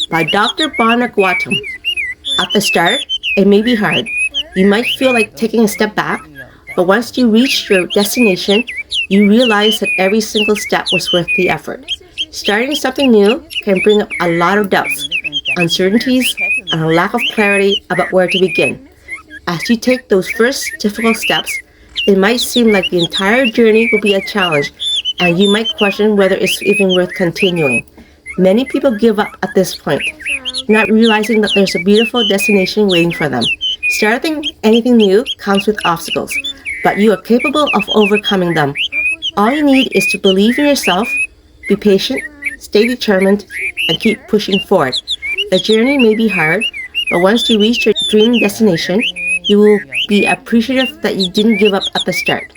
by Dr. Bonner Guatem. At the start, it may be hard. You might feel like taking a step back, but once you reach your destination, you realize that every single step was worth the effort. Starting something new can bring up a lot of doubts, uncertainties, and a lack of clarity about where to begin. As you take those first difficult steps, it might seem like the entire journey will be a challenge, and you might question whether it's even worth continuing. Many people give up at this point, not realizing that there's a beautiful destination waiting for them. Starting anything new comes with obstacles, but you are capable of overcoming them. All you need is to believe in yourself, be patient, stay determined, and keep pushing forward. The journey may be hard, but once you reach your dream destination, you will be appreciative that you didn't give up at the start.